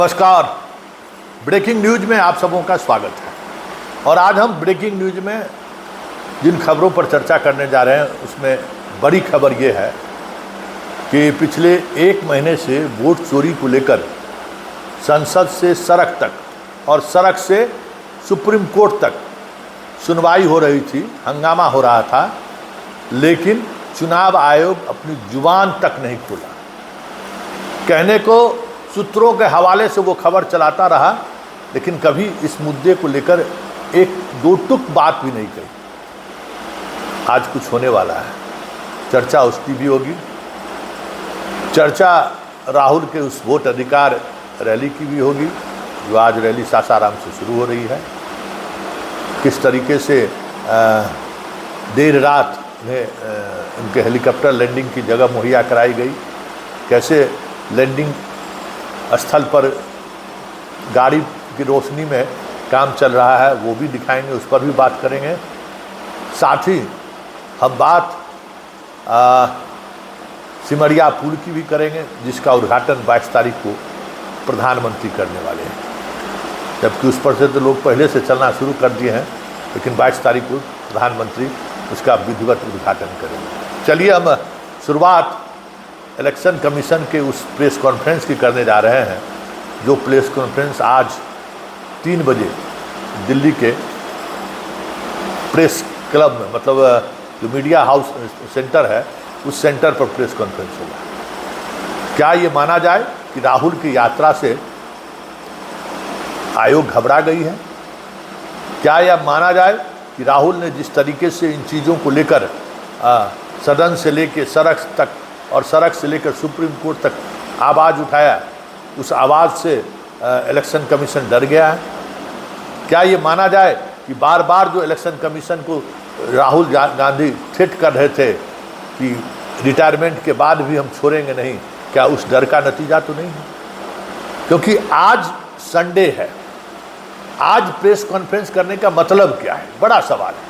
नमस्कार। Breaking news में आप सबों का स्वागत है। और आज हम ब्रेकिंग न्यूज में जिन खबरों पर चर्चा करने जा रहे हैं उसमें बड़ी खबर ये है कि पिछले एक महीने से वोट चोरी को लेकर संसद से सड़क तक और सड़क से सुप्रीम कोर्ट तक सुनवाई हो रही थी, हंगामा हो रहा था, लेकिन चुनाव आयोग अपनी जुबान तक नहीं खोला। कहने को सूत्रों के हवाले से वो खबर चलाता रहा, लेकिन कभी इस मुद्दे को लेकर एक दो टुक बात भी नहीं कही। आज कुछ होने वाला है, चर्चा उसकी भी होगी। चर्चा राहुल के उस वोट अधिकार रैली की भी होगी जो आज रैली सासाराम से शुरू हो रही है। किस तरीके से देर रात उन्हें उनके हेलीकॉप्टर लैंडिंग की जगह मुहैया कराई गई, कैसे लैंडिंग स्थल पर गाड़ी की रोशनी में काम चल रहा है, वो भी दिखाएंगे, उस पर भी बात करेंगे। साथ ही हम बात सिमरिया पुल की भी करेंगे, जिसका उद्घाटन 22 तारीख को प्रधानमंत्री करने वाले हैं। जबकि उस पर से तो लोग पहले से चलना शुरू कर दिए हैं, लेकिन 22 तारीख को प्रधानमंत्री उसका विधिवत उद्घाटन करेंगे। चलिए हम शुरुआत इलेक्शन कमीशन के उस प्रेस कॉन्फ्रेंस की करने जा रहे हैं, जो प्रेस कॉन्फ्रेंस आज 3 बजे दिल्ली के प्रेस क्लब में, मतलब जो मीडिया हाउस सेंटर है, उस सेंटर पर प्रेस कॉन्फ्रेंस होगा। क्या ये माना जाए कि राहुल की यात्रा से आयोग घबरा गई है? क्या यह माना जाए कि राहुल ने जिस तरीके से इन चीज़ों को लेकर सदन से लेकर सड़क तक और सड़क से लेकर सुप्रीम कोर्ट तक आवाज़ उठाया, उस आवाज़ से इलेक्शन कमीशन डर गया है? क्या ये माना जाए कि बार बार जो इलेक्शन कमीशन को राहुल गांधी थ्रेट कर रहे थे कि रिटायरमेंट के बाद भी हम छोड़ेंगे नहीं, क्या उस डर का नतीजा तो नहीं है? क्योंकि आज संडे है, आज प्रेस कॉन्फ्रेंस करने का मतलब क्या है, बड़ा सवाल है।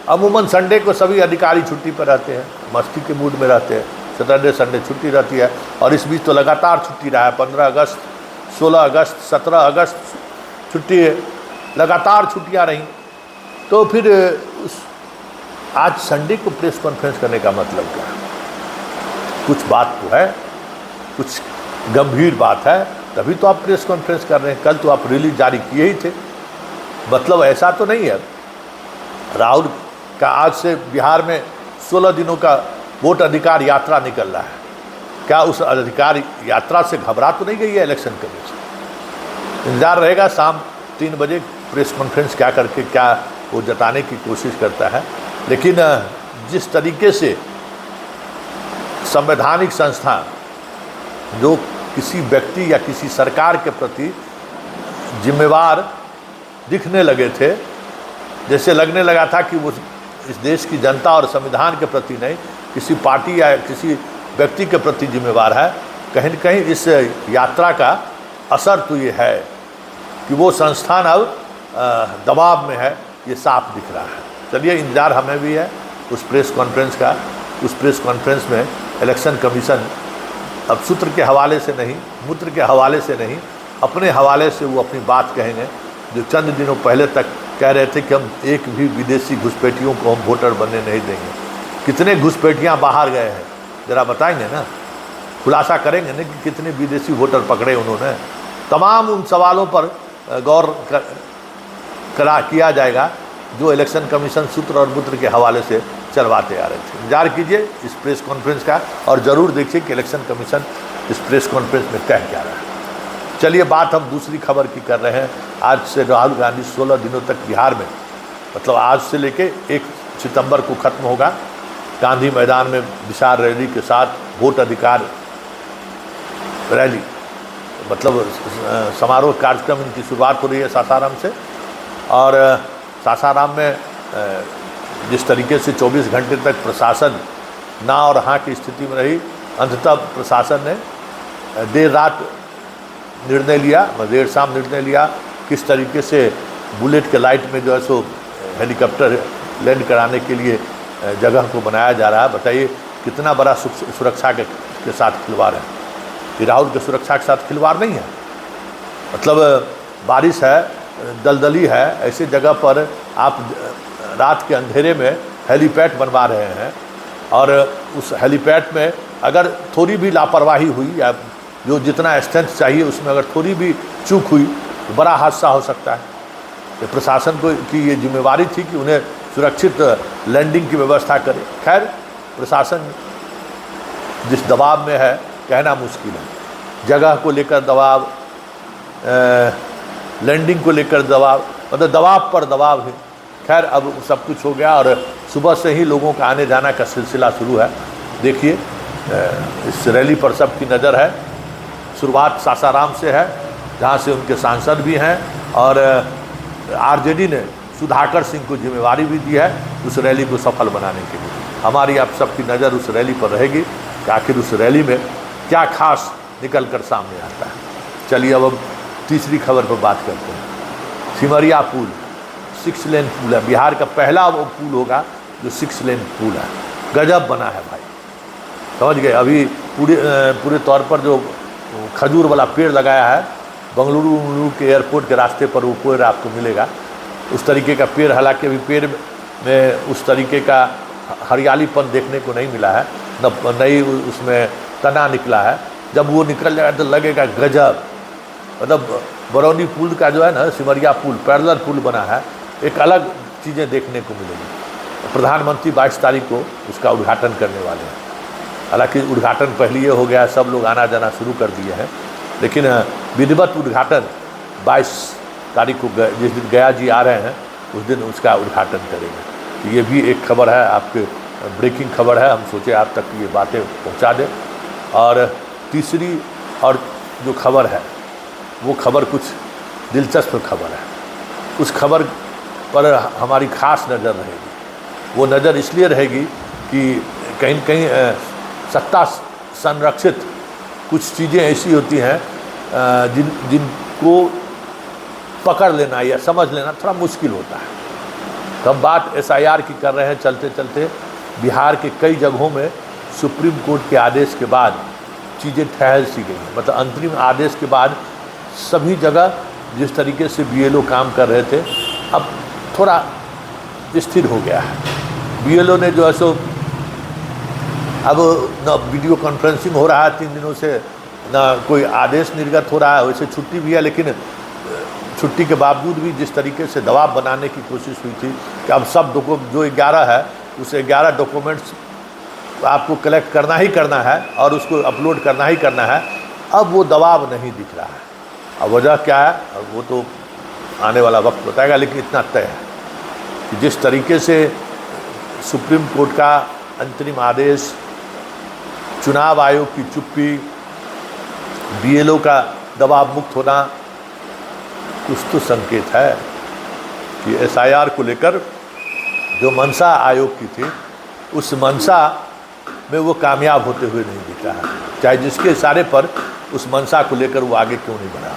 अमूमन संडे को सभी अधिकारी छुट्टी पर रहते हैं, मस्ती के मूड में रहते हैं, सैटरडे संडे छुट्टी रहती है। और इस बीच तो लगातार छुट्टी रहा है, 15 अगस्त, 16 अगस्त, 17 अगस्त छुट्टी है, लगातार छुट्टियां रहीं। तो फिर उस आज संडे को प्रेस कॉन्फ्रेंस करने का मतलब क्या है? कुछ बात तो है, कुछ गंभीर बात है, तभी तो आप प्रेस कॉन्फ्रेंस कर रहे हैं। कल तो आप रिलीज जारी किए ही थे। मतलब ऐसा तो नहीं है राहुल का आज से बिहार में 16 दिनों का वोट अधिकार यात्रा निकल रहा है। क्या उस अधिकार यात्रा से घबरा तो नहीं गई है इलेक्शन कमीशन? इंतजार रहेगा शाम 3 बजे प्रेस कॉन्फ्रेंस क्या करके क्या वो जताने की कोशिश करता है। लेकिन जिस तरीके से संवैधानिक संस्था जो किसी व्यक्ति या किसी सरकार के प्रति जिम्मेवार दिखने लगे थे, जैसे लगने लगा था कि वो इस देश की जनता और संविधान के प्रति नहीं, किसी पार्टी या किसी व्यक्ति के प्रति जिम्मेवार है, कहीं न कहीं इस यात्रा का असर तो ये है कि वो संस्थान अब दबाव में है, ये साफ दिख रहा है। चलिए, इंतजार हमें भी है उस प्रेस कॉन्फ्रेंस का। उस प्रेस कॉन्फ्रेंस में इलेक्शन कमीशन अब सूत्र के हवाले से नहीं, मूत्र के हवाले से नहीं, अपने हवाले से वो अपनी बात कहेंगे, जो चंद दिनों पहले तक कह रहे थे कि हम एक भी विदेशी घुसपैठियों को हम वोटर बनने नहीं देंगे। कितने घुसपैठियाँ बाहर गए हैं ज़रा बताएंगे ना, खुलासा करेंगे ना कि कितने विदेशी वोटर पकड़े उन्होंने। तमाम उन सवालों पर गौर किया जाएगा जो इलेक्शन कमीशन सूत्र और मूत्र के हवाले से चलवाते आ रहे थे। इंतजार कीजिए इस प्रेस कॉन्फ्रेंस का और ज़रूर देखिए कि इलेक्शन कमीशन इस प्रेस कॉन्फ्रेंस में कह क्या रहा है। चलिए, बात हम दूसरी खबर की कर रहे हैं। आज से राहुल गांधी 16 दिनों तक बिहार में, मतलब आज से लेके 1 सितंबर को ख़त्म होगा, गांधी मैदान में विशाल रैली के साथ वोट अधिकार रैली, मतलब समारोह कार्यक्रम इनकी शुरुआत हो रही है सासाराम से। और सासाराम में जिस तरीके से 24 घंटे तक प्रशासन ना और हाँ की स्थिति में रही, अंततः प्रशासन ने देर रात निर्णय लिया, देर शाम निर्णय लिया किस तरीके से बुलेट के लाइट में जो है सो हेलीकॉप्टर लैंड कराने के लिए जगह को बनाया जा रहा है। बताइए कितना बड़ा सुरक्षा के साथ खिलवाड़ है। ये राहुल के सुरक्षा के साथ खिलवाड़ नहीं है। मतलब बारिश है, दलदली है, ऐसे जगह पर आप रात के अंधेरे में हेलीपैड बनवा रहे हैं, और उस हेलीपैड में अगर थोड़ी भी लापरवाही हुई या जो जितना स्ट्रेंथ चाहिए उसमें अगर थोड़ी भी चूक हुई तो बड़ा हादसा हो सकता है। तो प्रशासन को की ये जिम्मेवारी थी कि उन्हें सुरक्षित लैंडिंग की व्यवस्था करे। खैर, प्रशासन जिस दबाव में है कहना मुश्किल है, जगह को लेकर दबाव, लैंडिंग को लेकर दबाव, मतलब दबाव पर दबाव है। खैर, अब सब कुछ हो गया और सुबह से ही लोगों का आने जाने का सिलसिला शुरू है। देखिए, इस रैली पर सबकी नज़र है। शुरुआत सासाराम से है, जहाँ से उनके सांसद भी हैं, और आरजेडी ने सुधाकर सिंह को जिम्मेवारी भी दी है उस रैली को सफल बनाने के लिए। हमारी आप सबकी नज़र उस रैली पर रहेगी कि आखिर उस रैली में क्या खास निकल कर सामने आता है। चलिए अब तीसरी खबर पर बात करते हैं। सिमरिया पुल 6 लेन पुल है, बिहार का पहला वो पुल होगा जो 6 लेन पुल है। गजब बना है भाई, समझ गए। अभी पूरे तौर पर जो खजूर वाला पेड़ लगाया है, बंगलुरु के एयरपोर्ट के रास्ते पर वो पेड़ आपको मिलेगा, उस तरीके का पेड़। हालांकि अभी पेड़ में उस तरीके का हरियालीपन देखने को नहीं मिला है, न नई उसमें तना निकला है। जब वो निकल जाएगा तो लगेगा गजब। मतलब बरौनी पुल का जो है ना, सिमरिया पुल पैरेलल पुल बना है, एक अलग चीज़ें देखने को मिलेगी। प्रधानमंत्री 22 तारीख को उसका उद्घाटन करने वाले हैं। हालांकि उद्घाटन पहले ही हो गया, सब लोग आना जाना शुरू कर दिए हैं, लेकिन विधिवत उद्घाटन 22 तारीख को जिस दिन गया जी आ रहे हैं उस दिन उसका उद्घाटन करेंगे। ये भी एक खबर है, आपके ब्रेकिंग खबर है, हम सोचे आप तक ये बातें पहुंचा दें। और तीसरी और जो खबर है वो खबर कुछ दिलचस्प खबर है। उस खबर पर हमारी खास नज़र रहेगी। वो नज़र इसलिए रहेगी कि कहीं न कहीं सत्ता संरक्षित कुछ चीज़ें ऐसी होती हैं जिनको पकड़ लेना या समझ लेना थोड़ा मुश्किल होता है। तो हम बात SIR की कर रहे हैं। चलते चलते बिहार के कई जगहों में सुप्रीम कोर्ट के आदेश के बाद चीज़ें ठहर सी गई हैं। मतलब अंतरिम आदेश के बाद सभी जगह जिस तरीके से BLO काम कर रहे थे, अब थोड़ा स्थिर हो गया है। BLO ने जो है सो अब न वीडियो कॉन्फ्रेंसिंग हो रहा है 3 दिनों से, ना कोई आदेश निर्गत हो रहा है। वैसे छुट्टी भी है, लेकिन छुट्टी के बावजूद भी जिस तरीके से दबाव बनाने की कोशिश हुई थी कि अब सब जो 11 है उस 11 डॉक्यूमेंट्स आपको कलेक्ट करना ही करना है और उसको अपलोड करना ही करना है, अब वो दबाव नहीं दिख रहा है। अब वजह क्या है वो तो आने वाला वक्त बताएगा, लेकिन इतना तय है कि जिस तरीके से सुप्रीम कोर्ट का अंतरिम आदेश, चुनाव आयोग की चुप्पी, BLO का दबाव मुक्त होना, कुछ तो संकेत है कि SIR को लेकर जो मंशा आयोग की थी उस मंशा में वो कामयाब होते हुए नहीं दिख रहा है। चाहे जिसके इशारे पर उस मंशा को लेकर वो आगे क्यों नहीं बढ़ा।